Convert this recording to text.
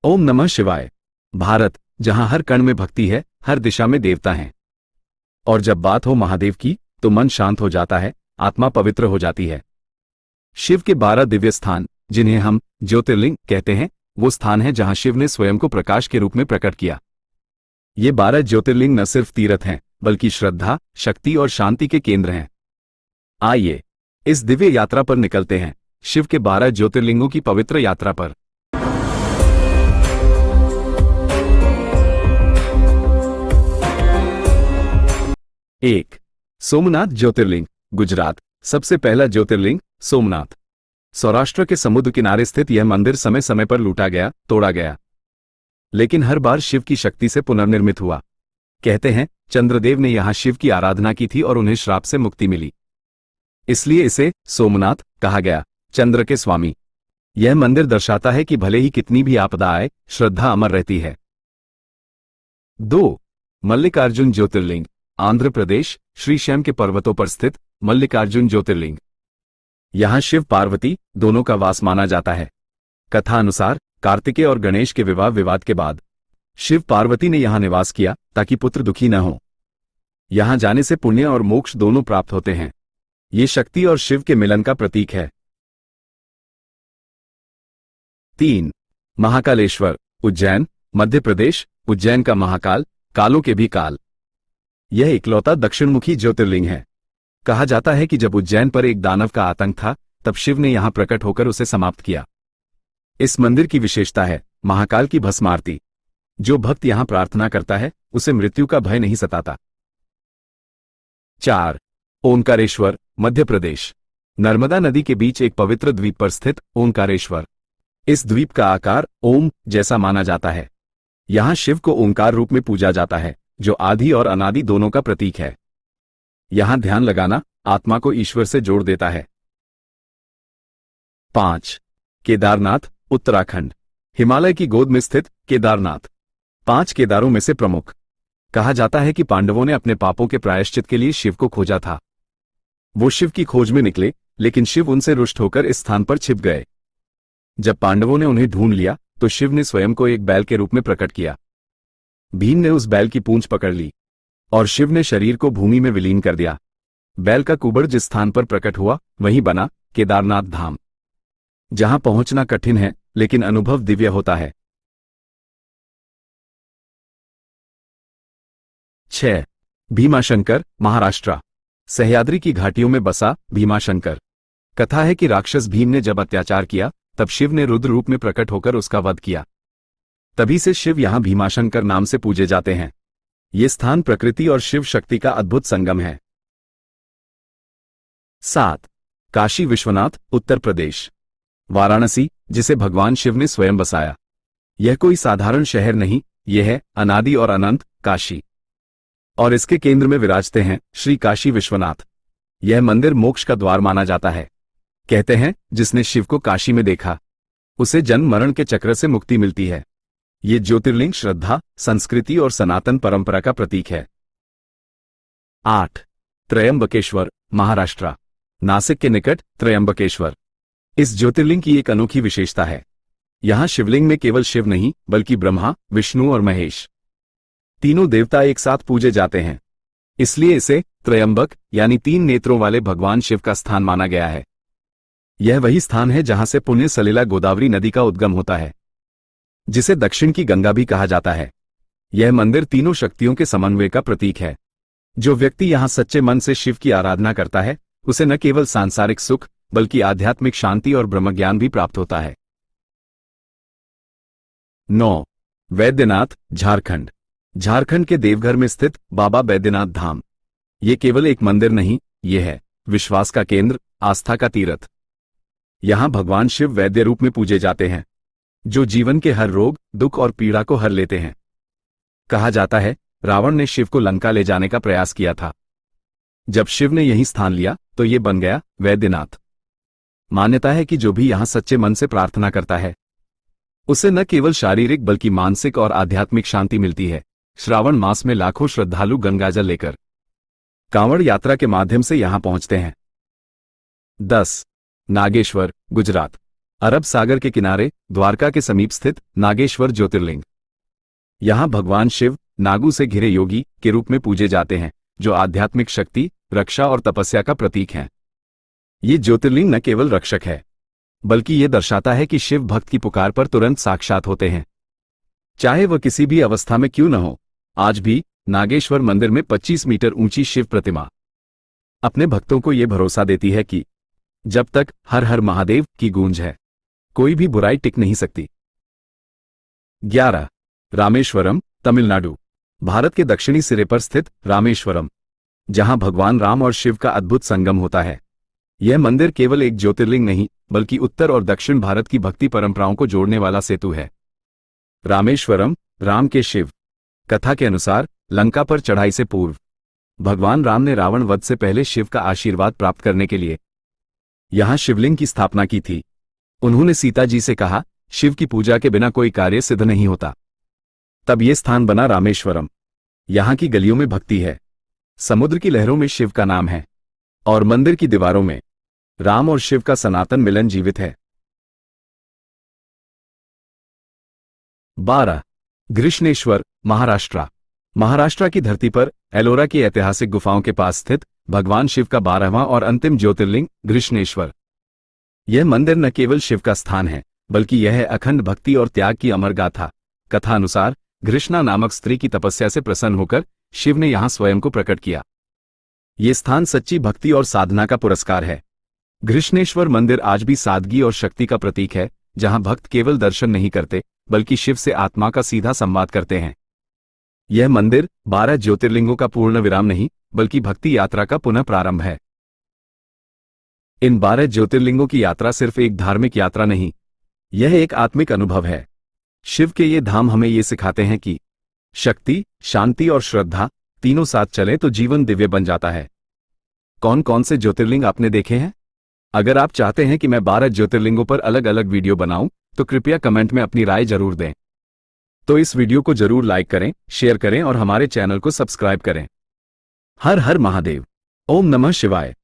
ओम नमः शिवाय। भारत, जहां हर कण में भक्ति है, हर दिशा में देवता हैं। और जब बात हो महादेव की, तो मन शांत हो जाता है, आत्मा पवित्र हो जाती है। शिव के 12 दिव्य स्थान, जिन्हें हम ज्योतिर्लिंग कहते हैं, वो स्थान है जहां शिव ने स्वयं को प्रकाश के रूप में प्रकट किया। ये 12 ज्योतिर्लिंग न सिर्फ तीर्थ हैं, बल्कि श्रद्धा, शक्ति और शांति के केंद्र हैं। आइए इस दिव्य यात्रा पर निकलते हैं, शिव के 12 ज्योतिर्लिंगों की पवित्र यात्रा पर। एक, सोमनाथ ज्योतिर्लिंग, गुजरात। सबसे पहला ज्योतिर्लिंग सोमनाथ। सौराष्ट्र के समुद्र किनारे स्थित यह मंदिर समय समय पर लूटा गया, तोड़ा गया, लेकिन हर बार शिव की शक्ति से पुनर्निर्मित हुआ। कहते हैं चंद्रदेव ने यहां शिव की आराधना की थी और उन्हें श्राप से मुक्ति मिली, इसलिए इसे सोमनाथ कहा गया, चंद्र के स्वामी। यह मंदिर दर्शाता है कि भले ही कितनी भी आपदा आए, श्रद्धा अमर रहती है। 2, मल्लिकार्जुन ज्योतिर्लिंग, आंध्र प्रदेश। श्री शैम के पर्वतों पर स्थित मल्लिकार्जुन ज्योतिर्लिंग। यहां शिव पार्वती दोनों का वास माना जाता है। कथा अनुसार कार्तिकेय और गणेश के विवाह विवाद के बाद शिव पार्वती ने यहां निवास किया ताकि पुत्र दुखी न हो। यहां जाने से पुण्य और मोक्ष दोनों प्राप्त होते हैं। ये शक्ति और शिव के मिलन का प्रतीक है। 3, महाकालेश्वर, उज्जैन, मध्य प्रदेश। उज्जैन का महाकाल, कालों के भी काल। यह इकलौता दक्षिणमुखी ज्योतिर्लिंग है। कहा जाता है कि जब उज्जैन पर एक दानव का आतंक था, तब शिव ने यहां प्रकट होकर उसे समाप्त किया। इस मंदिर की विशेषता है महाकाल की भस्म आरती। जो भक्त यहां प्रार्थना करता है, उसे मृत्यु का भय नहीं सताता। 4, ओंकारेश्वर, मध्य प्रदेश। नर्मदा नदी के बीच एक पवित्र द्वीप पर स्थित ओंकारेश्वर। इस द्वीप का आकार ओम जैसा माना जाता है। यहां शिव को ओंकार रूप में पूजा जाता है, जो आदि और अनादि दोनों का प्रतीक है। यहां ध्यान लगाना आत्मा को ईश्वर से जोड़ देता है। 5, केदारनाथ, उत्तराखंड। हिमालय की गोद में स्थित केदारनाथ 5 केदारों में से प्रमुख। कहा जाता है कि पांडवों ने अपने पापों के प्रायश्चित के लिए शिव को खोजा था। वो शिव की खोज में निकले, लेकिन शिव उनसे रुष्ट होकर इस स्थान पर छिप गए। जब पांडवों ने उन्हें ढूंढ लिया, तो शिव ने स्वयं को एक बैल के रूप में प्रकट किया। भीम ने उस बैल की पूंछ पकड़ ली और शिव ने शरीर को भूमि में विलीन कर दिया। बैल का कुबड़ जिस स्थान पर प्रकट हुआ, वहीं बना केदारनाथ धाम, जहां पहुंचना कठिन है, लेकिन अनुभव दिव्य होता है। 6, भीमाशंकर, महाराष्ट्र। सह्याद्री की घाटियों में बसा भीमाशंकर। कथा है कि राक्षस भीम ने जब अत्याचार किया, तब शिव ने रुद्र रूप में प्रकट होकर उसका वध किया। तभी से शिव यहां भीमाशंकर नाम से पूजे जाते हैं। ये स्थान प्रकृति और शिव शक्ति का अद्भुत संगम है। 7, काशी विश्वनाथ, उत्तर प्रदेश। वाराणसी, जिसे भगवान शिव ने स्वयं बसाया। यह कोई साधारण शहर नहीं, यह है अनादि और अनंत काशी। और इसके केंद्र में विराजते हैं श्री काशी विश्वनाथ। यह मंदिर मोक्ष का द्वार माना जाता है। कहते हैं जिसने शिव को काशी में देखा, उसे जन्म मरण के चक्र से मुक्ति मिलती है। ये ज्योतिर्लिंग श्रद्धा, संस्कृति और सनातन परंपरा का प्रतीक है। 8, त्रयंबकेश्वर, महाराष्ट्र। नासिक के निकट त्रयंबकेश्वर। इस ज्योतिर्लिंग की एक अनोखी विशेषता है। यहां शिवलिंग में केवल शिव नहीं, बल्कि ब्रह्मा, विष्णु और महेश, तीनों देवता एक साथ पूजे जाते हैं। इसलिए इसे त्रयंबक यानी 3 नेत्रों वाले भगवान शिव का स्थान माना गया है। यह वही स्थान है जहां से पुण्य सलिला गोदावरी नदी का उद्गम होता है, जिसे दक्षिण की गंगा भी कहा जाता है। यह मंदिर तीनों शक्तियों के समन्वय का प्रतीक है। जो व्यक्ति यहां सच्चे मन से शिव की आराधना करता है, उसे न केवल सांसारिक सुख, बल्कि आध्यात्मिक शांति और ब्रह्मज्ञान भी प्राप्त होता है। 9, वैद्यनाथ, झारखंड। झारखंड के देवघर में स्थित बाबा बैद्यनाथ धाम। ये केवल एक मंदिर नहीं, ये है विश्वास का केंद्र, आस्था का तीर्थ। यहां भगवान शिव वैद्य रूप में पूजे जाते हैं, जो जीवन के हर रोग, दुख और पीड़ा को हर लेते हैं। कहा जाता है रावण ने शिव को लंका ले जाने का प्रयास किया था। जब शिव ने यही स्थान लिया, तो ये बन गया वैद्यनाथ। मान्यता है कि जो भी यहां सच्चे मन से प्रार्थना करता है, उसे न केवल शारीरिक बल्कि मानसिक और आध्यात्मिक शांति मिलती है। श्रावण मास में लाखों श्रद्धालु गंगाजल लेकर कांवड़ यात्रा के माध्यम से यहां पहुंचते हैं। 10, नागेश्वर, गुजरात। अरब सागर के किनारे द्वारका के समीप स्थित नागेश्वर ज्योतिर्लिंग। यहाँ भगवान शिव नागू से घिरे योगी के रूप में पूजे जाते हैं, जो आध्यात्मिक शक्ति, रक्षा और तपस्या का प्रतीक हैं। ये ज्योतिर्लिंग न केवल रक्षक है, बल्कि ये दर्शाता है कि शिव भक्त की पुकार पर तुरंत साक्षात होते हैं, चाहे वह किसी भी अवस्था में क्यों न हो। आज भी नागेश्वर मंदिर में 25 मीटर ऊंची शिव प्रतिमा अपने भक्तों को यह भरोसा देती है कि जब तक हर हर महादेव की गूंज है, कोई भी बुराई टिक नहीं सकती। 11. रामेश्वरम, तमिलनाडु। भारत के दक्षिणी सिरे पर स्थित रामेश्वरम, जहां भगवान राम और शिव का अद्भुत संगम होता है। यह मंदिर केवल एक ज्योतिर्लिंग नहीं, बल्कि उत्तर और दक्षिण भारत की भक्ति परंपराओं को जोड़ने वाला सेतु है। रामेश्वरम, राम के शिव कथा के अनुसार लंका पर चढ़ाई से पूर्व भगवान राम ने रावण वध से पहले शिव का आशीर्वाद प्राप्त करने के लिए यहां शिवलिंग की स्थापना की थी। उन्होंने सीता जी से कहा, शिव की पूजा के बिना कोई कार्य सिद्ध नहीं होता। तब यह स्थान बना रामेश्वरम। यहां की गलियों में भक्ति है, समुद्र की लहरों में शिव का नाम है, और मंदिर की दीवारों में राम और शिव का सनातन मिलन जीवित है। 12. घृष्णेश्वर, महाराष्ट्र। महाराष्ट्र की धरती पर एलोरा की ऐतिहासिक गुफाओं के पास स्थित भगवान शिव का 12वां और अंतिम ज्योतिर्लिंग घृष्णेश्वर। यह मंदिर न केवल शिव का स्थान है, बल्कि यह है अखंड भक्ति और त्याग की अमर गाथा। कथा अनुसार घृष्णा नामक स्त्री की तपस्या से प्रसन्न होकर शिव ने यहां स्वयं को प्रकट किया। ये स्थान सच्ची भक्ति और साधना का पुरस्कार है। घृष्णेश्वर मंदिर आज भी सादगी और शक्ति का प्रतीक है, जहां भक्त केवल दर्शन नहीं करते, बल्कि शिव से आत्मा का सीधा संवाद करते हैं। यह मंदिर 12 ज्योतिर्लिंगों का पूर्ण विराम नहीं, बल्कि भक्ति यात्रा का पुनः प्रारंभ है। इन 12 ज्योतिर्लिंगों की यात्रा सिर्फ एक धार्मिक यात्रा नहीं, यह एक आत्मिक अनुभव है। शिव के ये धाम हमें ये सिखाते हैं कि शक्ति, शांति और श्रद्धा तीनों साथ चले तो जीवन दिव्य बन जाता है। कौन कौन से ज्योतिर्लिंग आपने देखे हैं? अगर आप चाहते हैं कि मैं 12 ज्योतिर्लिंगों पर अलग अलग वीडियो बनाऊं, तो कृपया कमेंट में अपनी राय जरूर दें। तो इस वीडियो को जरूर लाइक करें, शेयर करें और हमारे चैनल को सब्सक्राइब करें। हर हर महादेव। ओम नमः शिवाय।